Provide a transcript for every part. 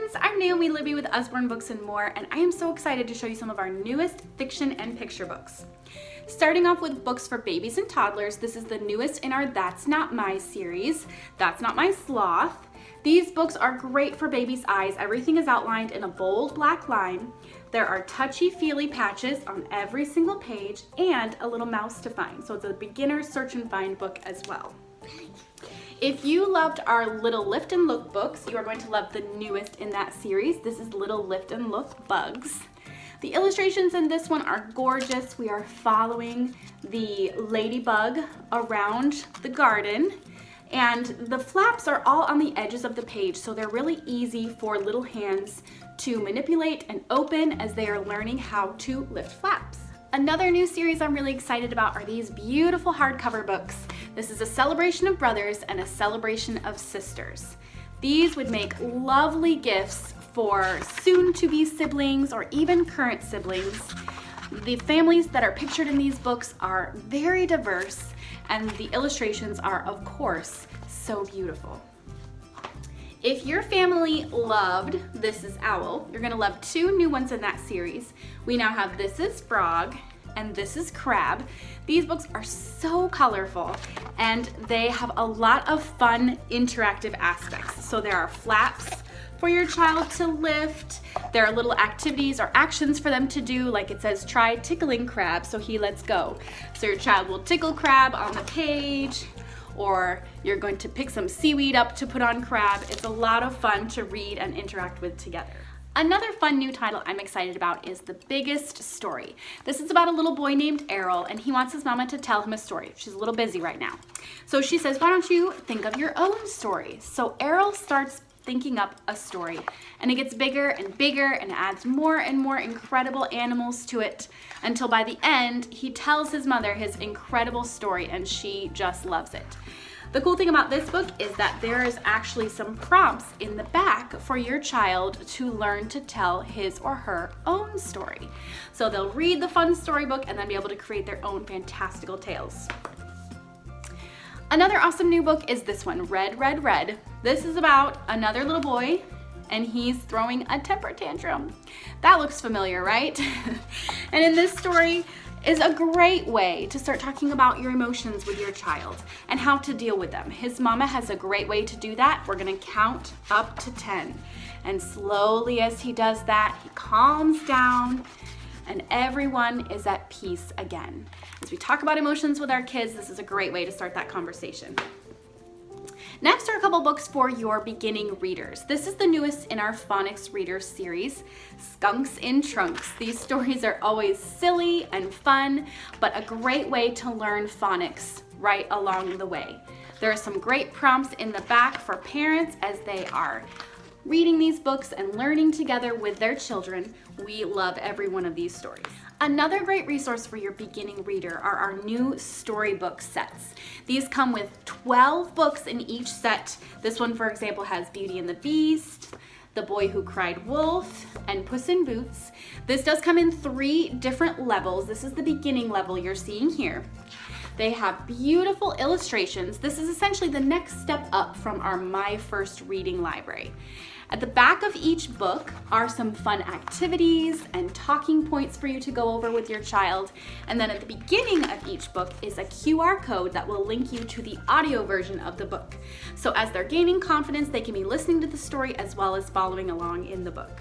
friends, I'm Naomi Libby with Usborne Books and More, and I am so excited to show you some of our newest fiction and picture books. Starting off with books for babies and toddlers, this is the newest in our That's Not My series, That's Not My Sloth. These books are great for babies' eyes. Everything is outlined in a bold black line. There are touchy-feely patches on every single page and a little mouse to find, so it's a beginner search and find book as well. If you loved our Little Lift and Look books, you are going to love the newest in that series. This is Little Lift and Look Bugs. The illustrations in this one are gorgeous. We are following the ladybug around the garden, and the flaps are all on the edges of the page, so they're really easy for little hands to manipulate and open as they are learning how to lift flaps. Another new series I'm really excited about are these beautiful hardcover books. This is a celebration of brothers and a celebration of sisters. These would make lovely gifts for soon-to-be siblings or even current siblings. The families that are pictured in these books are very diverse, and the illustrations are, of course, so beautiful. If your family loved This Is Owl, you're gonna love two new ones in that series. We now have This Is Frog and This Is Crab. These books are so colorful and they have a lot of fun interactive aspects. So there are flaps for your child to lift. There are little activities or actions for them to do, like it says try tickling crab, so he lets go. So your child will tickle crab on the page, or you're going to pick some seaweed up to put on crab. It's a lot of fun to read and interact with together. Another fun new title I'm excited about is The Biggest Story. This is about a little boy named Errol, and he wants his mama to tell him a story. She's a little busy right now. So she says, why don't you think of your own story? So Errol starts thinking up a story, and it gets bigger and bigger and adds more and more incredible animals to it until by the end he tells his mother his incredible story, and she just loves it. The cool thing about this book is that there is actually some prompts in the back for your child to learn to tell his or her own story. So they'll read the fun storybook and then be able to create their own fantastical tales. Another awesome new book is this one, Red, Red, Red. This is about another little boy, and he's throwing a temper tantrum. That looks familiar, right? And in this story is a great way to start talking about your emotions with your child and how to deal with them. His mama has a great way to do that. We're gonna count up to 10. And slowly as he does that, he calms down and everyone is at peace again. As we talk about emotions with our kids, this is a great way to start that conversation. Next are a couple books for your beginning readers. This is the newest in our phonics reader series, Skunks in Trunks. These stories are always silly and fun, but a great way to learn phonics right along the way. There are some great prompts in the back for parents as they are reading these books and learning together with their children. We love every one of these stories. Another great resource for your beginning reader are our new storybook sets. These come with 12 books in each set. This one, for example, has Beauty and the Beast, The Boy Who Cried Wolf, and Puss in Boots. This does come in 3 different levels. This is the beginning level you're seeing here. They have beautiful illustrations. This is essentially the next step up from our My First Reading library. At the back of each book are some fun activities and talking points for you to go over with your child. And then at the beginning of each book is a QR code that will link you to the audio version of the book. So as they're gaining confidence, they can be listening to the story as well as following along in the book.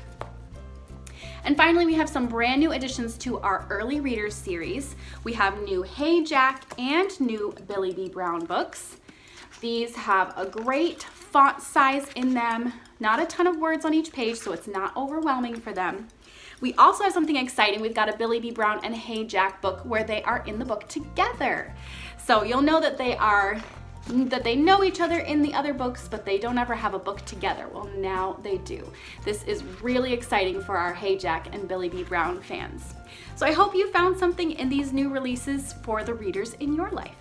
And finally, we have some brand new additions to our Early Readers series. We have new Hey Jack and new Billy B. Brown books. These have a great font size in them, not a ton of words on each page, so it's not overwhelming for them. We also have something exciting. We've got a Billy B. Brown and Hey Jack book where they are in the book together. So you'll know that they know each other in the other books, but they don't ever have a book together. Well, now they do. This is really exciting for our Hey Jack and Billy B. Brown fans. So I hope you found something in these new releases for the readers in your life.